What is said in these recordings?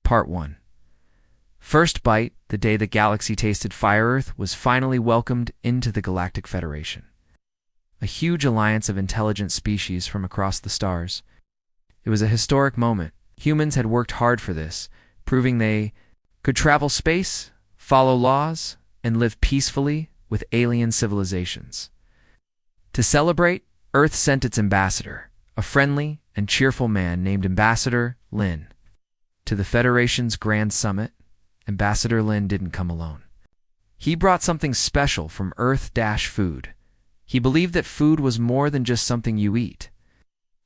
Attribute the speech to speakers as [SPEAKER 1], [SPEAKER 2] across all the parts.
[SPEAKER 1] Part 1. First Bite, the day the galaxy tasted Fire Earth, was finally welcomed into the Galactic Federation. A huge alliance of intelligent species from across the stars. It was a historic moment. Humans had worked hard for this, proving they could travel space, follow laws, and live peacefully with alien civilizations. To celebrate, Earth sent its ambassador, a friendly and cheerful man named Ambassador Lin. To the Federation's Grand Summit, Ambassador Lin didn't come alone. He brought something special from Earth-food. He believed that food was more than just something you eat.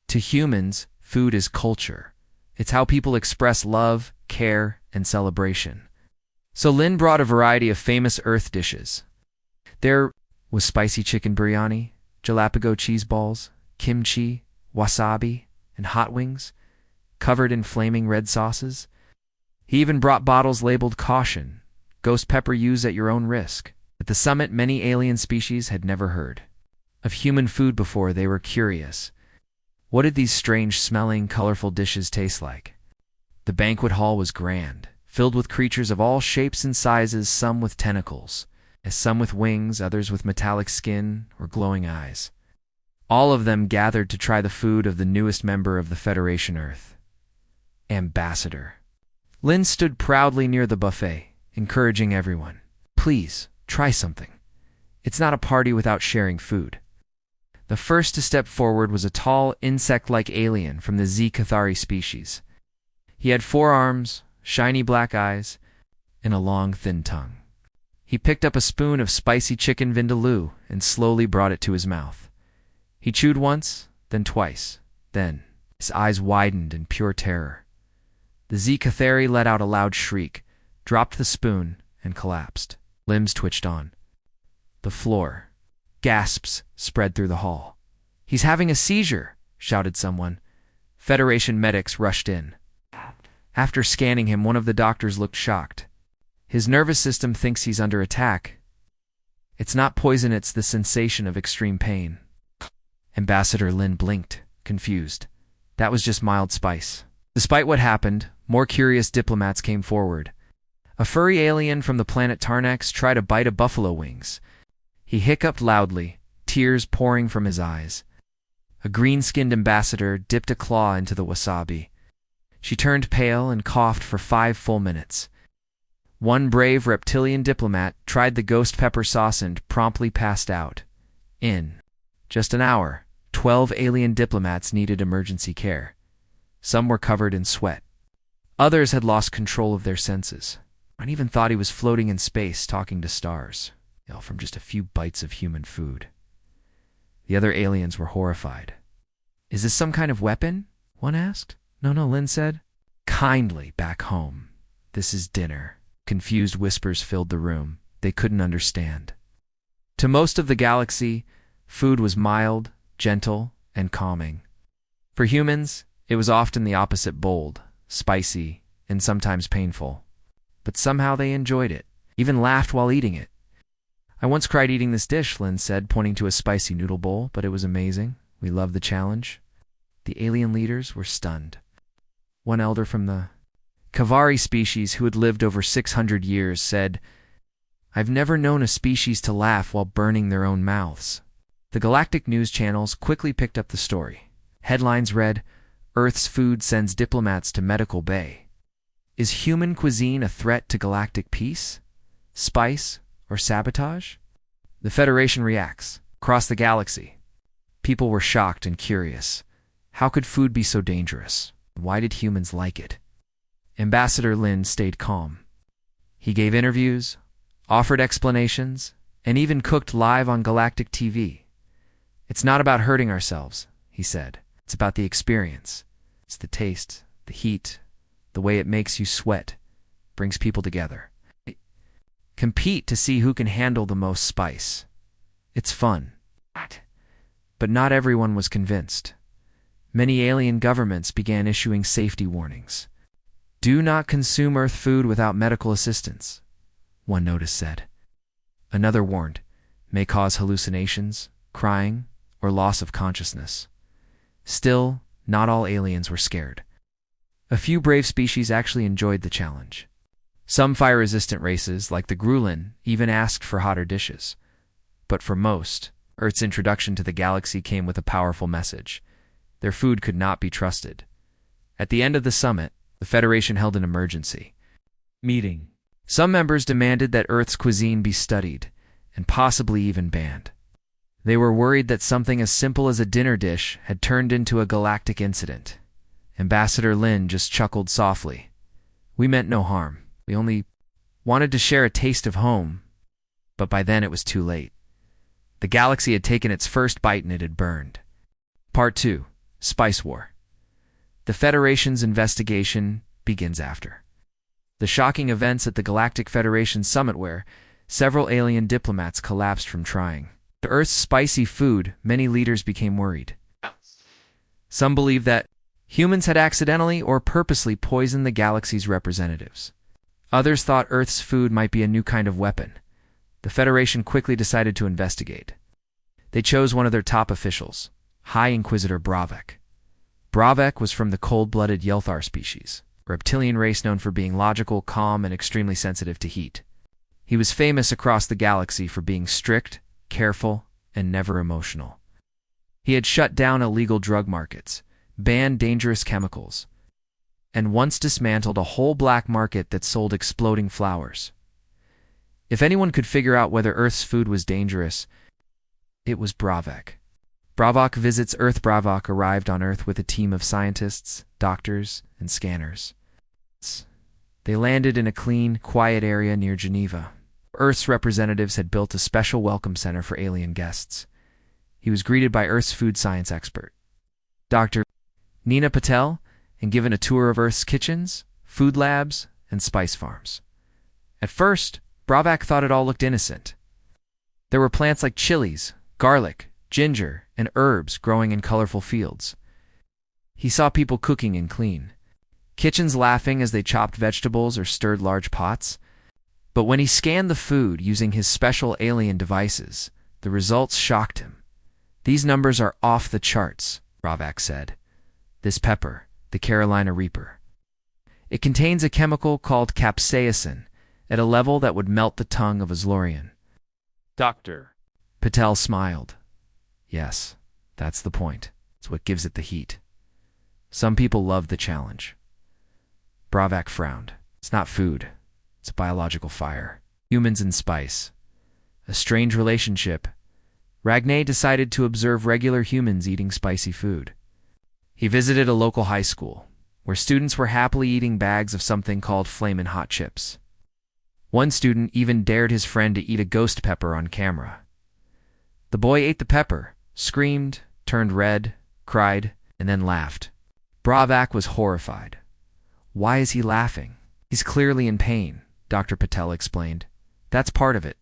[SPEAKER 1] To humans, food is culture. It's how people express love, care, and celebration. So Lin brought a variety of famous Earth dishes. There was spicy chicken biryani, jalapeno cheese balls, kimchi, wasabi, and hot wings, covered in flaming red sauces. He even brought bottles labeled "Caution, ghost pepper used at your own risk." At the summit, many alien species had never heard of human food before. They were curious. What did these strange-smelling, colorful dishes taste like? The banquet hall was grand, filled with creatures of all shapes and sizes, some with tentacles, some with wings, others with metallic skin or glowing eyes. All of them gathered to try the food of the newest member of the Federation Earth, Ambassador. Lin stood proudly near the buffet, encouraging everyone. Please, try something. It's not a party without sharing food. The first to step forward was a tall, insect-like alien from the Z-Cathari species. He had 4 arms, shiny black eyes, and a long, thin tongue. He picked up a spoon of spicy chicken vindaloo and slowly brought it to his mouth. He chewed once, then twice. Then, his eyes widened in pure terror. The Z-Cathari let out a loud shriek, dropped the spoon, and collapsed. Limbs twitched on the floor. Gasps spread through the hall. "He's having a seizure," shouted someone. Federation medics rushed in. After scanning him, one of the doctors looked shocked. "His nervous system thinks he's under attack. It's not poison, it's the sensation of extreme pain." Ambassador Lin blinked, confused. That was just mild spice. Despite what happened, more curious diplomats came forward. A furry alien from the planet Tarnax tried to bite a buffalo wings. He hiccuped loudly, tears pouring from his eyes. A green-skinned ambassador dipped a claw into the wasabi. She turned pale and coughed for 5 full minutes. One brave reptilian diplomat tried the ghost pepper sauce and promptly passed out. In just an hour, 12 alien diplomats needed emergency care. Some were covered in sweat. Others had lost control of their senses. One even thought he was floating in space talking to stars, from just a few bites of human food. The other aliens were horrified. "Is this some kind of weapon?" one asked. No, Lin said. "Kindly back home. This is dinner." Confused whispers filled the room. They couldn't understand. To most of the galaxy, food was mild, gentle, and calming. For humans, it was often the opposite: bold, spicy, and sometimes painful. But somehow they enjoyed it, even laughed while eating it. "I once cried eating this dish," Lin said, pointing to a spicy noodle bowl, "but it was amazing. We loved the challenge." The alien leaders were stunned. One elder from the Kavari species, who had lived over 600 years, said, "I've never known a species to laugh while burning their own mouths." The galactic news channels quickly picked up the story. Headlines read, "Earth's food sends diplomats to medical bay." Is human cuisine a threat to galactic peace, spice, or sabotage? The Federation reacts. Across the galaxy, people were shocked and curious. How could food be so dangerous? Why did humans like it? Ambassador Lin stayed calm. He gave interviews, offered explanations, and even cooked live on Galactic TV. "It's not about hurting ourselves," he said. "It's about the experience. It's the taste, the heat, the way it makes you sweat, brings people together. Compete to see who can handle the most spice. It's fun." But not everyone was convinced. Many alien governments began issuing safety warnings. "Do not consume Earth food without medical assistance," one notice said. Another warned, "May cause hallucinations, crying, or loss of consciousness." Still, not all aliens were scared. A few brave species actually enjoyed the challenge. Some fire-resistant races, like the Grulin, even asked for hotter dishes. But for most, Earth's introduction to the galaxy came with a powerful message. Their food could not be trusted. At the end of the summit, the Federation held an emergency meeting. Some members demanded that Earth's cuisine be studied, and possibly even banned. They were worried that something as simple as a dinner dish had turned into a galactic incident. Ambassador Lin just chuckled softly. "We meant no harm. We only wanted to share a taste of home." But by then it was too late. The galaxy had taken its first bite and it had burned. Part 2. Spice War. The Federation's investigation begins after the shocking events at the Galactic Federation summit where several alien diplomats collapsed from trying Earth's spicy food. Many leaders became worried. Some believed that humans had accidentally or purposely poisoned the galaxy's representatives. Others thought Earth's food might be a new kind of weapon. The Federation quickly decided to investigate. They chose one of their top officials, High Inquisitor Bravek. Bravek was from the cold-blooded Yelthar species, a reptilian race known for being logical, calm, and extremely sensitive to heat. He was famous across the galaxy for being strict, careful, and never emotional. He had shut down illegal drug markets, banned dangerous chemicals, and once dismantled a whole black market that sold exploding flowers. If anyone could figure out whether Earth's food was dangerous, it was Bravek. Bravok visits Earth. Bravok arrived on Earth with a team of scientists, doctors, and scanners. They landed in a clean, quiet area near Geneva. Earth's representatives had built a special welcome center for alien guests. He was greeted by Earth's food science expert, Dr. Nina Patel, and given a tour of Earth's kitchens, food labs, and spice farms. At first, Bravak thought it all looked innocent. There were plants like chilies, garlic, ginger, and herbs growing in colorful fields. He saw people cooking in clean kitchens, laughing as they chopped vegetables or stirred large pots. But when he scanned the food using his special alien devices, the results shocked him. "These numbers are off the charts," Bravak said. "This pepper, the Carolina Reaper, it contains a chemical called capsaicin at a level that would melt the tongue of a Zlorian."
[SPEAKER 2] Doctor
[SPEAKER 1] Patel smiled. "Yes, that's the point. It's what gives it the heat. Some people love the challenge." Bravak frowned. "It's not food. It's a biological fire. Humans and spice. A strange relationship." Ragnay decided to observe regular humans eating spicy food. He visited a local high school, where students were happily eating bags of something called flamin' hot chips. One student even dared his friend to eat a ghost pepper on camera. The boy ate the pepper, screamed, turned red, cried, and then laughed. Bravak was horrified. "Why is he laughing? He's clearly in pain," Dr. Patel explained. "That's part of it.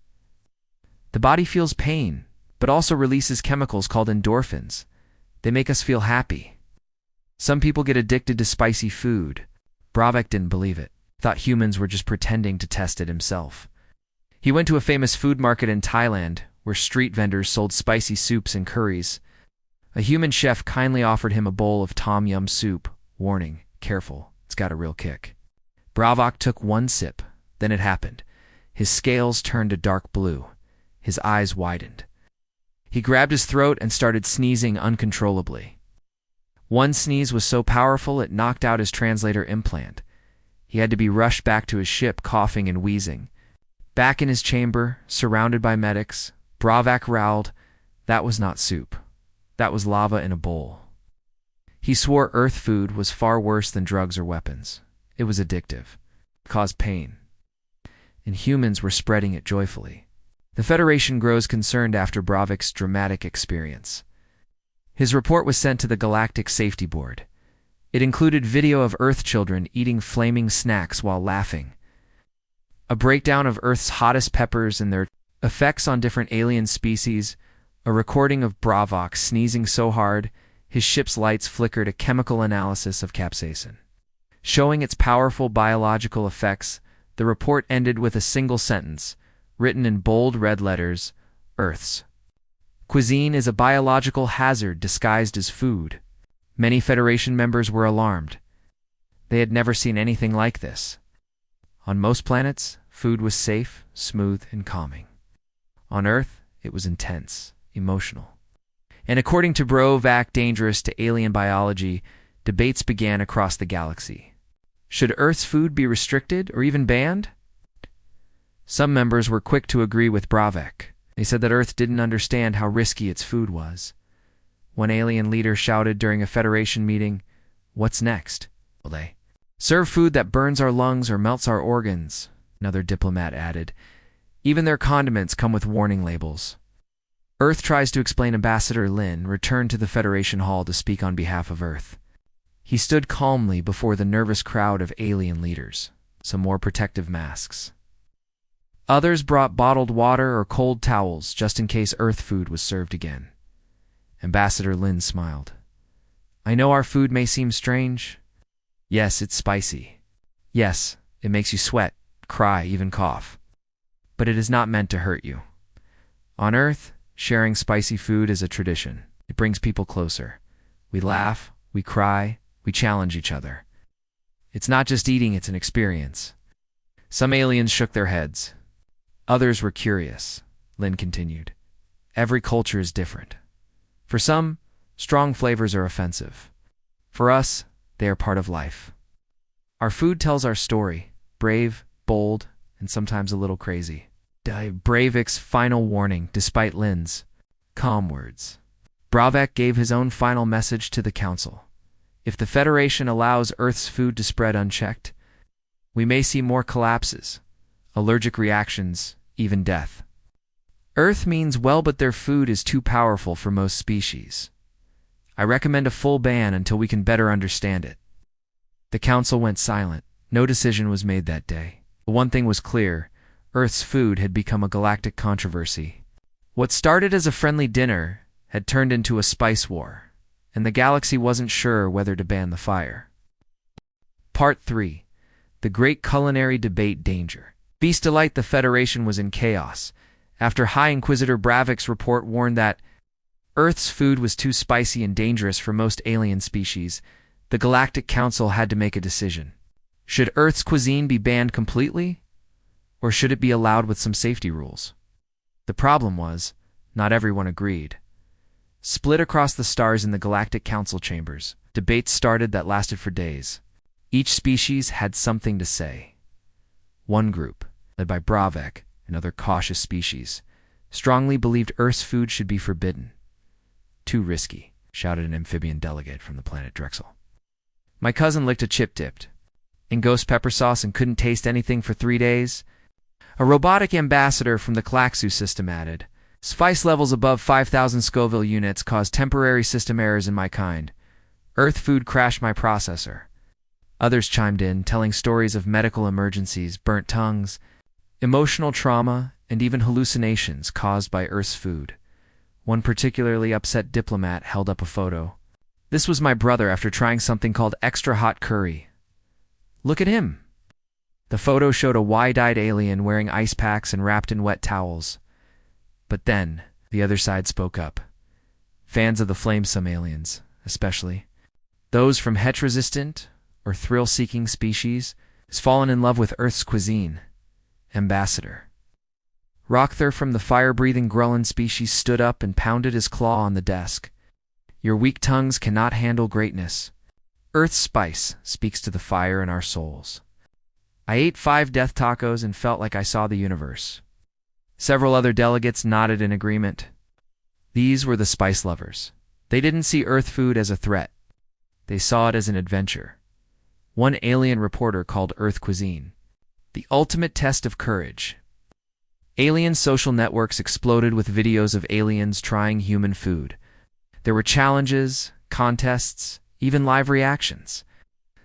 [SPEAKER 1] The body feels pain, but also releases chemicals called endorphins. They make us feel happy. Some people get addicted to spicy food." Bravak didn't believe it. Thought humans were just pretending to test it himself. He went to a famous food market in Thailand, where street vendors sold spicy soups and curries. A human chef kindly offered him a bowl of tom yum soup. Warning, careful, it's got a real kick. Bravak took one sip. Then it happened. His scales turned a dark blue. His eyes widened. He grabbed his throat and started sneezing uncontrollably. One sneeze was so powerful it knocked out his translator implant. He had to be rushed back to his ship, coughing and wheezing. Back in his chamber, surrounded by medics, Bravak growled, "That was not soup. That was lava in a bowl." He swore Earth food was far worse than drugs or weapons. It was addictive. It caused pain. And humans were spreading it joyfully. The Federation grows concerned after Bravak's dramatic experience. His report was sent to the Galactic Safety Board. It included video of Earth children eating flaming snacks while laughing, a breakdown of Earth's hottest peppers and their effects on different alien species, a recording of Bravak sneezing so hard his ship's lights flickered, a chemical analysis of capsaicin. Showing its powerful biological effects, the report ended with a single sentence, written in bold red letters, "Earth's cuisine is a biological hazard disguised as food." Many Federation members were alarmed. They had never seen anything like this. On most planets, food was safe, smooth, and calming. On Earth, it was intense, emotional. And according to Brovac, dangerous to alien biology, debates began across the galaxy. Should Earth's food be restricted or even banned? Some members were quick to agree with Brovac. They said that Earth didn't understand how risky its food was. One alien leader shouted during a Federation meeting, "What's next?" Will they serve food that burns our lungs or melts our organs? Another diplomat added. Even their condiments come with warning labels. Earth tries to explain. Ambassador Lin returned to the Federation Hall to speak on behalf of Earth. He stood calmly before the nervous crowd of alien leaders. Some wore protective masks. Others brought bottled water or cold towels just in case Earth food was served again. Ambassador Lin smiled. "I know our food may seem strange. Yes, it's spicy. Yes, it makes you sweat, cry, even cough. But it is not meant to hurt you. On Earth, sharing spicy food is a tradition. It brings people closer. We laugh, we cry, we challenge each other. It's not just eating, it's an experience." Some aliens shook their heads. Others were curious. Lin continued. "Every culture is different. For some, strong flavors are offensive. For us, they are part of life. Our food tells our story, brave, bold, and sometimes a little crazy." Bravic's final warning, despite Lin's calm words. Brovac gave his own final message to the Council. If the Federation allows Earth's food to spread unchecked, we may see more collapses, allergic reactions, even death. Earth means well, but their food is too powerful for most species. I recommend a full ban until we can better understand it. The Council went silent. No decision was made that day. But one thing was clear. Earth's food had become a galactic controversy. What started as a friendly dinner had turned into a spice war, and the galaxy wasn't sure whether to ban the fire. Part 3. The Great Culinary Debate. Danger. Feast delight. The Federation was in chaos. After High Inquisitor Bravic's report warned that Earth's food was too spicy and dangerous for most alien species, the Galactic Council had to make a decision. Should Earth's cuisine be banned completely? Or should it be allowed with some safety rules? The problem was, not everyone agreed. Split across the stars in the Galactic Council chambers, debates started that lasted for days. Each species had something to say. One group, led by Brovac, another cautious species, strongly believed Earth's food should be forbidden. "Too risky," shouted an amphibian delegate from the planet Drexel. "My cousin licked a chip dipped in ghost pepper sauce and couldn't taste anything for 3 days." A robotic ambassador from the Klaxu system added, "Spice levels above 5,000 Scoville units cause temporary system errors in my kind. Earth food crashed my processor." Others chimed in, telling stories of medical emergencies, burnt tongues, emotional trauma, and even hallucinations caused by Earth's food. One particularly upset diplomat held up a photo. "This was my brother after trying something called extra hot curry. Look at him." The photo showed a wide-eyed alien wearing ice packs and wrapped in wet towels. But then, the other side spoke up. Fans of the flame-some aliens, especially those from het-resistant or thrill-seeking species, has fallen in love with Earth's cuisine. Ambassador Rockther from the fire-breathing Grullan species stood up and pounded his claw on the desk. "Your weak tongues cannot handle greatness. Earth's spice speaks to the fire in our souls." I ate 5 death tacos and felt like I saw the universe. Several other delegates nodded in agreement. These were the spice lovers. They didn't see Earth food as a threat. They saw it as an adventure. One alien reporter called Earth cuisine the ultimate test of courage. Alien social networks exploded with videos of aliens trying human food. There were challenges, contests, even live reactions.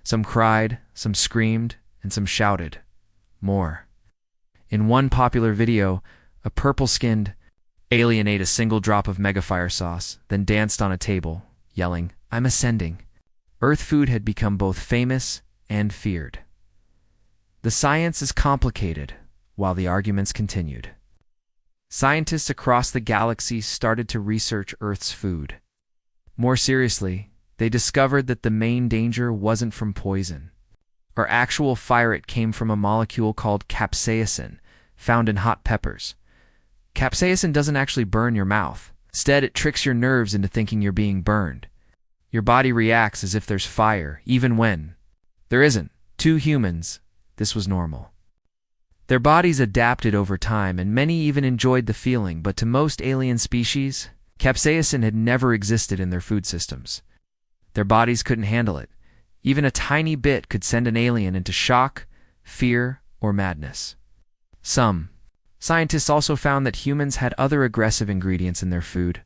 [SPEAKER 1] Some cried, some screamed, and some shouted. More. In one popular video, a purple-skinned alien ate a single drop of megafire sauce, then danced on a table, yelling, "I'm ascending." Earth food had become both famous and feared. The science is complicated, while the arguments continued. Scientists across the galaxy started to research Earth's food. More seriously, they discovered that the main danger wasn't from poison. or actual fire. It came from a molecule called capsaicin, found in hot peppers. Capsaicin doesn't actually burn your mouth. Instead, it tricks your nerves into thinking you're being burned. Your body reacts as if there's fire, even when there isn't. To humans, this was normal. Their bodies adapted over time, and many even enjoyed the feeling, but to most alien species, capsaicin had never existed in their food systems. Their bodies couldn't handle it. Even a tiny bit could send an alien into shock, fear, or madness. Some scientists also found that humans had other aggressive ingredients in their food.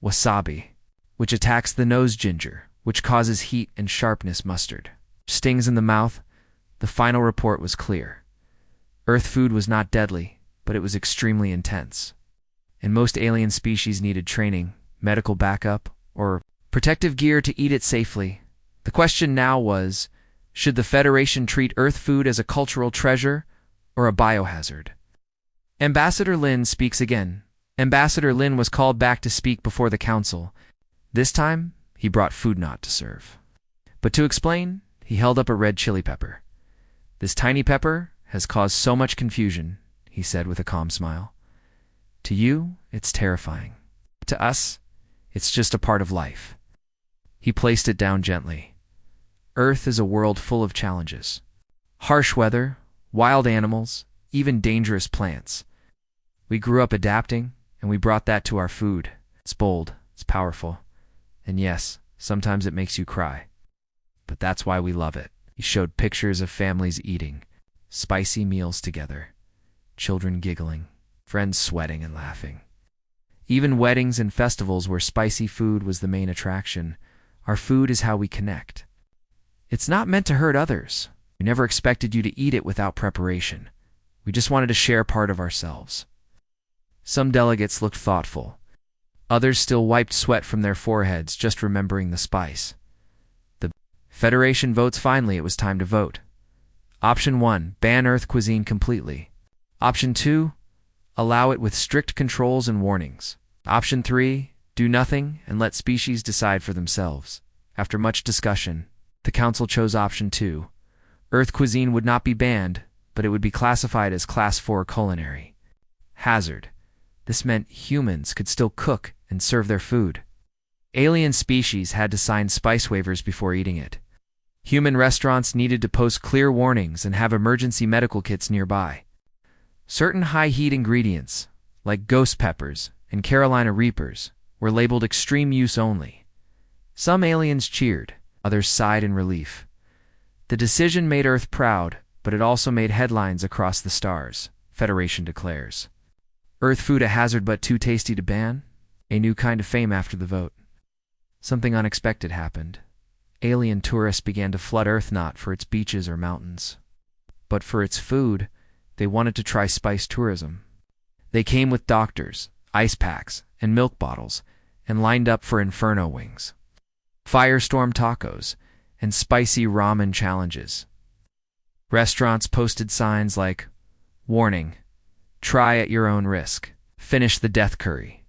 [SPEAKER 1] Wasabi, which attacks the nose, ginger, which causes heat and sharpness, mustard stings in the mouth. The final report was clear. Earth food was not deadly, but it was extremely intense. And most alien species needed training, medical backup, or protective gear to eat it safely. The question now was, should the Federation treat Earth food as a cultural treasure or a biohazard? Ambassador Lin speaks again. Ambassador Lin was called back to speak before the council. This time, he brought food not to serve. But to explain, he held up a red chili pepper. "This tiny pepper has caused so much confusion," he said with a calm smile. "To you, it's terrifying. To us, it's just a part of life." He placed it down gently. Earth is a world full of challenges. Harsh weather, wild animals, even dangerous plants. We grew up adapting, and we brought that to our food. It's bold, it's powerful, and yes, sometimes it makes you cry. But that's why we love it. He showed pictures of families eating spicy meals together, children giggling, friends sweating and laughing. Even weddings and festivals where spicy food was the main attraction. Our food is how we connect. It's not meant to hurt others. We never expected you to eat it without preparation. We just wanted to share part of ourselves. Some delegates looked thoughtful. Others still wiped sweat from their foreheads, just remembering the spice. The Federation votes. Finally, it was time to vote. Option 1, ban Earth cuisine completely. Option 2, allow it with strict controls and warnings. Option 3, do nothing and let species decide for themselves. After much discussion, the council chose option 2. Earth cuisine would not be banned, but it would be classified as Class 4 culinary hazard. This meant humans could still cook and serve their food. Alien species had to sign spice waivers before eating it. Human restaurants needed to post clear warnings and have emergency medical kits nearby. Certain high-heat ingredients, like ghost peppers and Carolina Reapers, were labeled extreme use only. Some aliens cheered, others sighed in relief. The decision made Earth proud, but it also made headlines across the stars, Federation declares. Earth food a hazard but too tasty to ban? A new kind of fame after the vote. Something unexpected happened. Alien tourists began to flood Earth not for its beaches or mountains, but for its food. They wanted to try spice tourism. They came with doctors, ice packs, and milk bottles, and lined up for inferno wings, firestorm tacos, and spicy ramen challenges. Restaurants posted signs like, "Warning, try at your own risk. Finish the death curry."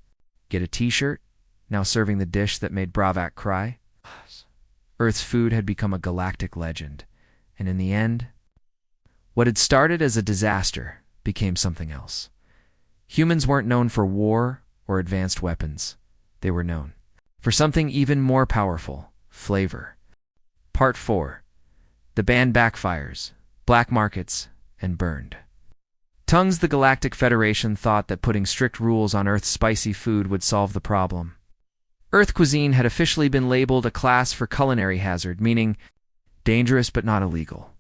[SPEAKER 1] Get a t-shirt, now serving the dish that made Bravak cry. Earth's food had become a galactic legend, and in the end, what had started as a disaster became something else. Humans weren't known for war or advanced weapons. They were known for something even more powerful: flavor. Part 4. The ban backfires, black markets, and burned tongues. The Galactic Federation thought that putting strict rules on Earth's spicy food would solve the problem. Earth cuisine had officially been labeled a class for culinary hazard, meaning dangerous but not illegal.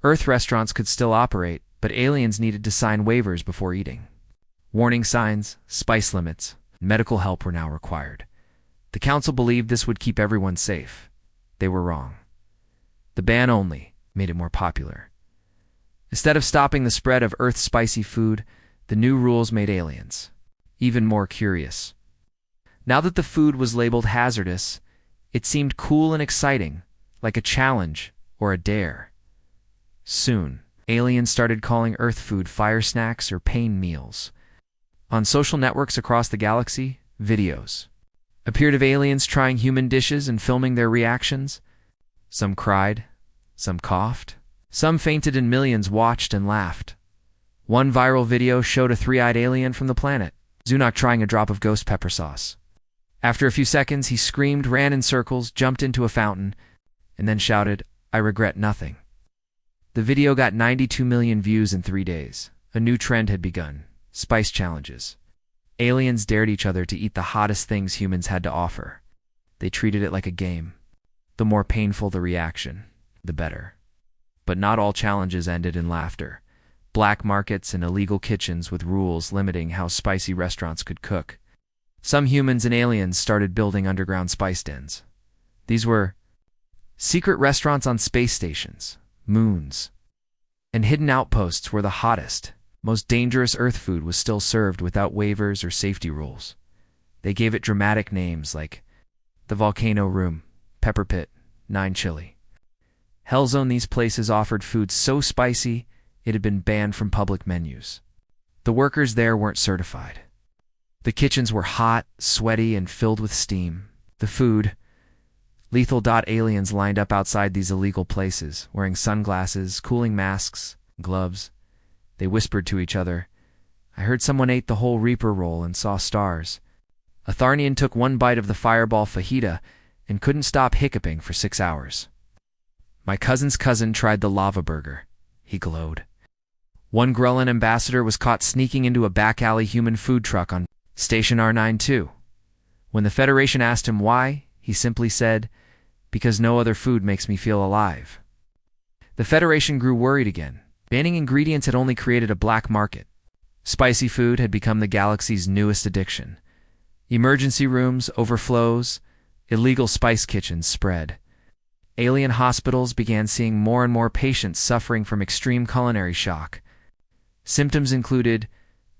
[SPEAKER 1] Earth restaurants could still operate, but aliens needed to sign waivers before eating. Warning signs, spice limits, and medical help were now required. The council believed this would keep everyone safe. They were wrong. The ban only made it more popular. Instead of stopping the spread of Earth's spicy food, the new rules made aliens even more curious. Now that the food was labeled hazardous, it seemed cool and exciting, like a challenge or a dare. Soon, aliens started calling Earth food fire snacks or pain meals. On social networks across the galaxy, videos appeared of aliens trying human dishes and filming their reactions. Some cried, Some coughed. Some fainted, and millions watched and laughed. One viral video showed a three-eyed alien from the planet, Zunok trying a drop of ghost pepper sauce. After a few seconds, he screamed, ran in circles, jumped into a fountain, and then shouted, "I regret nothing." The video got 92 million views in 3 days. A new trend had begun: spice challenges. Aliens dared each other to eat the hottest things humans had to offer. They treated it like a game. The more painful the reaction, the better. But not all challenges ended in laughter. Black markets and illegal kitchens with rules limiting how spicy restaurants could cook. Some humans and aliens started building underground spice dens. These were secret restaurants on space stations, moons, and hidden outposts where the hottest, most dangerous Earth food was still served without waivers or safety rules. They gave it dramatic names like the Volcano Room, Pepper Pit, 9 Chili. Hellzone. These places offered food so spicy it had been banned from public menus. The workers there weren't certified. The kitchens were hot, sweaty, and filled with steam. The food, lethal. Aliens lined up outside these illegal places, wearing sunglasses, cooling masks, gloves. They whispered to each other. I heard someone ate the whole Reaper roll and saw stars. A Tharnian took one bite of the fireball fajita and couldn't stop hiccuping for 6 hours. My cousin's cousin tried the lava burger. He glowed. One Grellan ambassador was caught sneaking into a back alley human food truck on Station R92. When the Federation asked him why, he simply said, "Because no other food makes me feel alive." The Federation grew worried again. Banning ingredients had only created a black market. Spicy food had become the galaxy's newest addiction. Emergency rooms, overflows, illegal spice kitchens spread. Alien hospitals began seeing more and more patients suffering from extreme culinary shock. Symptoms included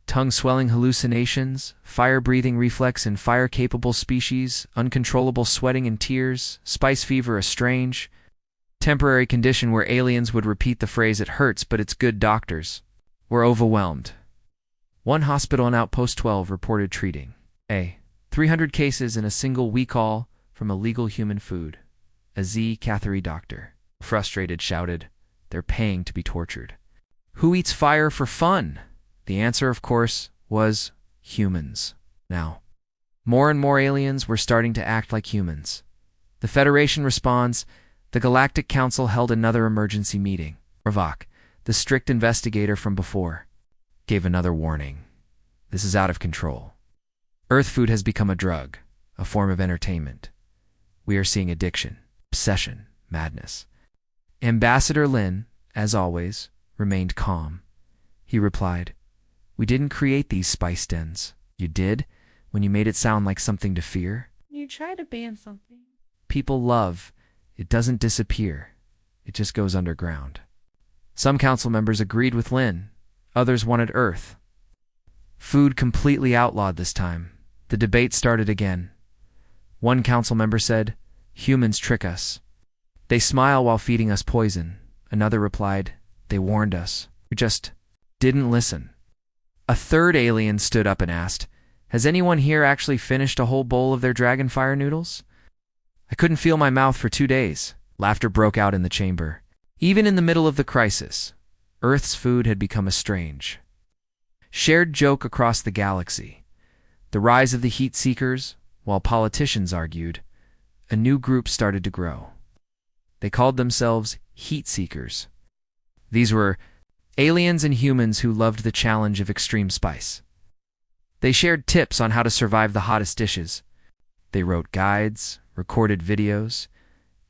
[SPEAKER 1] tongue-swelling hallucinations, fire-breathing reflex in fire-capable species, uncontrollable sweating and tears, spice fever, a strange, temporary condition where aliens would repeat the phrase, "It hurts, but it's good." Doctors were overwhelmed. One hospital in Outpost 12 reported treating 300 cases in a single week, all from illegal human food. A Z. Catherine doctor, frustrated, shouted, "They're paying to be tortured." Who eats fire for fun? The answer, of course, was humans. Now, more and more aliens were starting to act like humans. The Federation responds. The Galactic Council held another emergency meeting. Ravok, the strict investigator from before, gave another warning. This is out of control. Earth food has become a drug, a form of entertainment. We are seeing addiction, obsession, madness. Ambassador Lin, as always, remained calm. He replied, "We didn't create these spice dens. You did, when you made it sound like something to fear.
[SPEAKER 2] You try to ban something.
[SPEAKER 1] People love. It doesn't disappear. It just goes underground." Some council members agreed with Lin. Others wanted Earth food completely outlawed this time. The debate started again. One council member said, "Humans trick us. They smile while feeding us poison." Another replied, "They warned us. We just didn't listen." A third alien stood up and asked, "Has anyone here actually finished a whole bowl of their dragonfire noodles? I couldn't feel my mouth for 2 days." Laughter broke out in the chamber. Even in the middle of the crisis, Earth's food had become a strange, shared joke across the galaxy. The rise of the heat seekers, while politicians argued, a new group started to grow. They called themselves heat seekers. These were aliens and humans who loved the challenge of extreme spice. They shared tips on how to survive the hottest dishes. They wrote guides, recorded videos,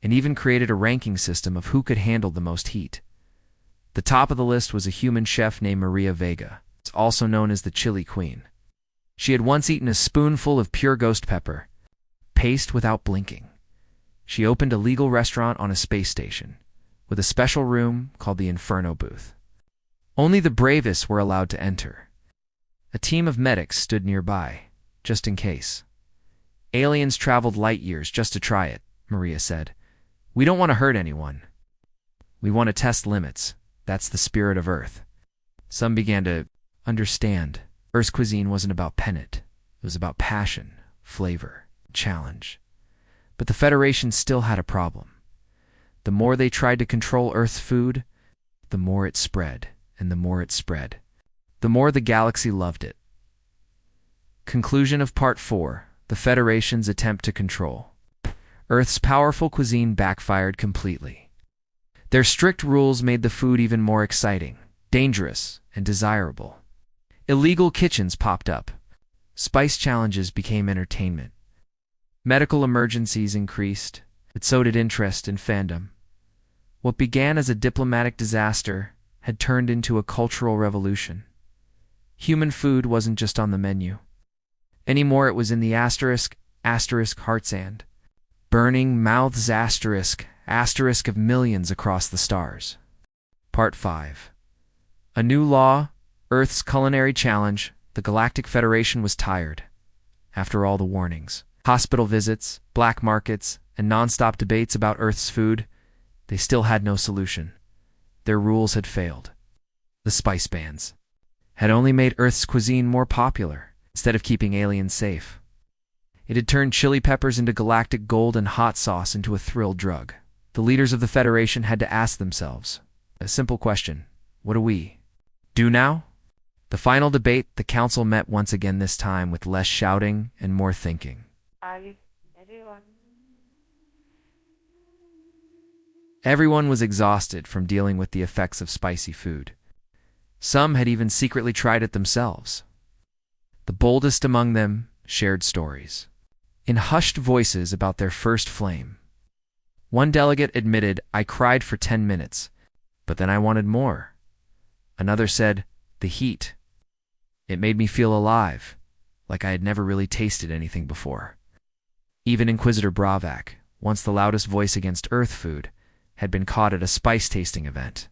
[SPEAKER 1] and even created a ranking system of who could handle the most heat. The top of the list was a human chef named Maria Vega, also known as the Chili Queen. She had once eaten a spoonful of pure ghost pepper paste without blinking. She opened a legal restaurant on a space station, with a special room called the Inferno Booth. Only the bravest were allowed to enter. A team of medics stood nearby, just in case. Aliens traveled light years just to try it, Maria said. "We don't want to hurt anyone. We want to test limits. That's the spirit of Earth." Some began to understand. Earth's cuisine wasn't about pennant. It was about passion, flavor, challenge. But the Federation still had a problem. The more they tried to control Earth's food, the more it spread, and the more it spread. The more the galaxy loved it. Conclusion of Part 4. The Federation's attempt to control. Earth's powerful cuisine backfired completely. Their strict rules made the food even more exciting, dangerous, and desirable. Illegal kitchens popped up. Spice challenges became entertainment. Medical emergencies increased, but so did interest and fandom. What began as a diplomatic disaster had turned into a cultural revolution. Human food wasn't just on the menu. Anymore, it was in the asterisk heart sand. Burning mouths asterisk of millions across the stars. Part 5. A new law, Earth's culinary challenge. The Galactic Federation was tired. After all the warnings, hospital visits, black markets, and non-stop debates about Earth's food, they still had no solution. Their rules had failed. The spice bans had only made Earth's cuisine more popular, instead of keeping aliens safe. It had turned chili peppers into galactic gold and hot sauce into a thrill drug. The leaders of the Federation had to ask themselves a simple question: what do we do now? The final debate, the council met once again, this time with less shouting and more thinking. Everyone was exhausted from dealing with the effects of spicy food. Some had even secretly tried it themselves. The boldest among them shared stories, in hushed voices, about their first flame. One delegate admitted, "I cried for 10 minutes, but then I wanted more." Another said, "The heat. It made me feel alive, like I had never really tasted anything before." Even Inquisitor Bravak, once the loudest voice against Earth food, had been caught at a spice-tasting event.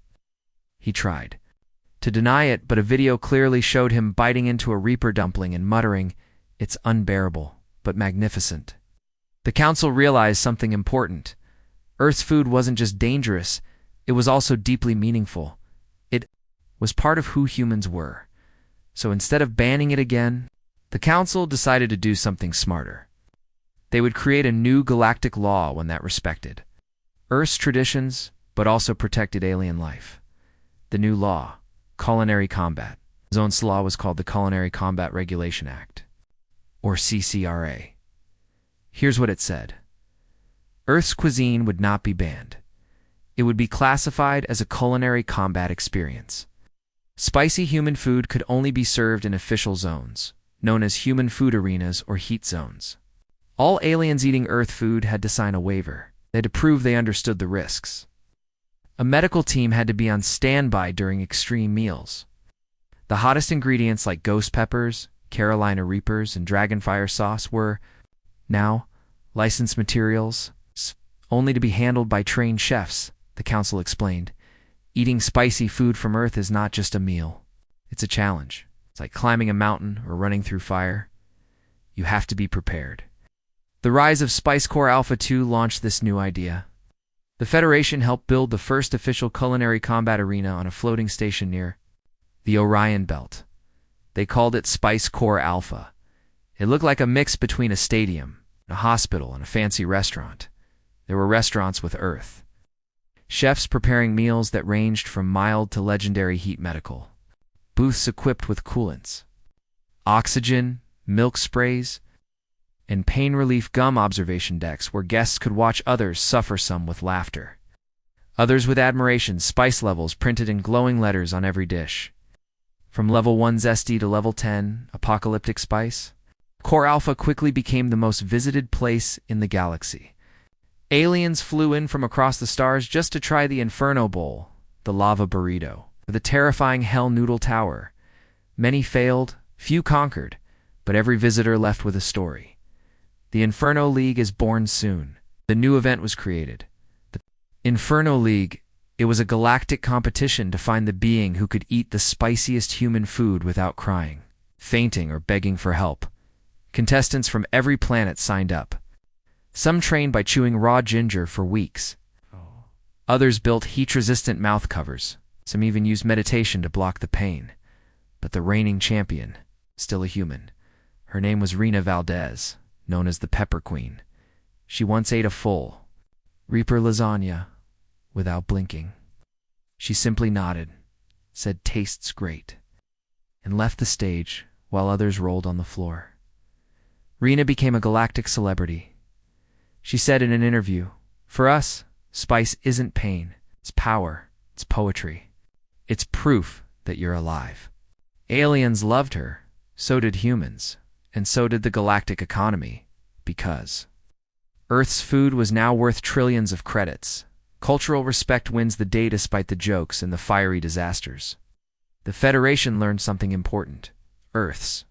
[SPEAKER 1] He tried to deny it, but a video clearly showed him biting into a Reaper dumpling and muttering, "It's unbearable, but magnificent." The council realized something important. Earth's food wasn't just dangerous, it was also deeply meaningful. It was part of who humans were. So instead of banning it again, the council decided to do something smarter. They would create a new galactic law, one that respected Earth's traditions, but also protected alien life. The new law, Culinary Combat. Zone's law was called the Culinary Combat Regulation Act, or CCRA. Here's what it said. Earth's cuisine would not be banned. It would be classified as a culinary combat experience. Spicy human food could only be served in official zones, known as human food arenas or heat zones. All aliens eating Earth food had to sign a waiver. They had to prove they understood the risks. A medical team had to be on standby during extreme meals. The hottest ingredients like ghost peppers, Carolina Reapers, and Dragonfire sauce were, now, licensed materials, only to be handled by trained chefs, the council explained. Eating spicy food from Earth is not just a meal. It's a challenge. It's like climbing a mountain or running through fire. You have to be prepared. The rise of Spice Corps Alpha 2 launched this new idea. The Federation helped build the first official culinary combat arena on a floating station near the Orion Belt. They called it Spice Corps Alpha. It looked like a mix between a stadium, a hospital, and a fancy restaurant. There were restaurants with Earth. Chefs preparing meals that ranged from mild to legendary heat medical. Booths equipped with coolants, oxygen, milk sprays, and pain relief gum observation decks where guests could watch others suffer, some with laughter, others with admiration, spice levels printed in glowing letters on every dish. From level 1 zesty to level 10 apocalyptic spice, Core Alpha quickly became the most visited place in the galaxy. Aliens flew in from across the stars just to try the Inferno Bowl, the lava burrito, or the terrifying Hell Noodle Tower. Many failed, few conquered, but every visitor left with a story. The Inferno League is born soon. The new event was created. The Inferno League, it was a galactic competition to find the being who could eat the spiciest human food without crying, fainting, or begging for help. Contestants from every planet signed up. Some trained by chewing raw ginger for weeks. Others built heat-resistant mouth covers. Some even used meditation to block the pain. But the reigning champion, still a human. Her name was Rena Valdez, known as the Pepper Queen. She once ate a full Reaper lasagna, without blinking. She simply nodded, said tastes great, and left the stage while others rolled on the floor. Rena became a galactic celebrity. She said in an interview, "For us, spice isn't pain, it's power, it's poetry. It's proof that you're alive." Aliens loved her, so did humans, and so did the galactic economy, because Earth's food was now worth trillions of credits. Cultural respect wins the day despite the jokes and the fiery disasters. The Federation learned something important. Earth's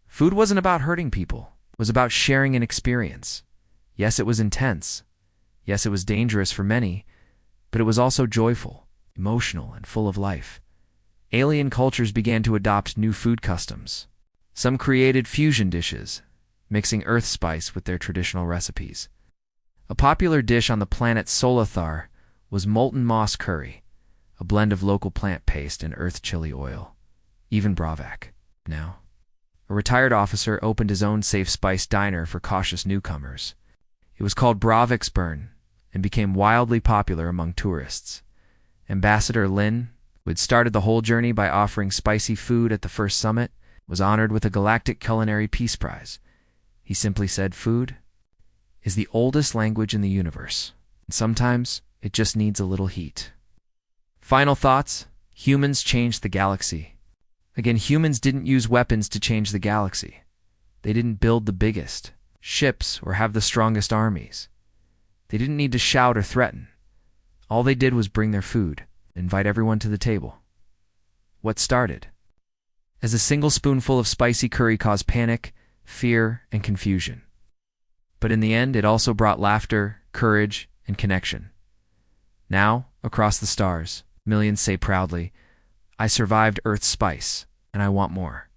[SPEAKER 1] food wasn't about hurting people. It was about sharing an experience. Yes, it was intense. Yes, it was dangerous for many, but it was also joyful, emotional, and full of life. Alien cultures began to adopt new food customs. Some created fusion dishes, mixing Earth spice with their traditional recipes. A popular dish on the planet Solathar was molten moss curry, a blend of local plant paste and Earth chili oil. Even Bravak. Now, a retired officer opened his own safe spice diner for cautious newcomers. It was called Bravak's Burn and became wildly popular among tourists. Ambassador Lin, who had started the whole journey by offering spicy food at the first summit, was honored with a Galactic Culinary Peace Prize. He simply said, "Food is the oldest language in the universe, and sometimes it just needs a little heat." Final thoughts: humans changed the galaxy. Again, humans didn't use weapons to change the galaxy. They didn't build the biggest ships or have the strongest armies. They didn't need to shout or threaten. All they did was bring their food, invite everyone to the table. What started as a single spoonful of spicy curry caused panic, fear, and confusion. But in the end, it also brought laughter, courage, and connection. Now, across the stars, millions say proudly, "I survived Earth's spice, and I want more."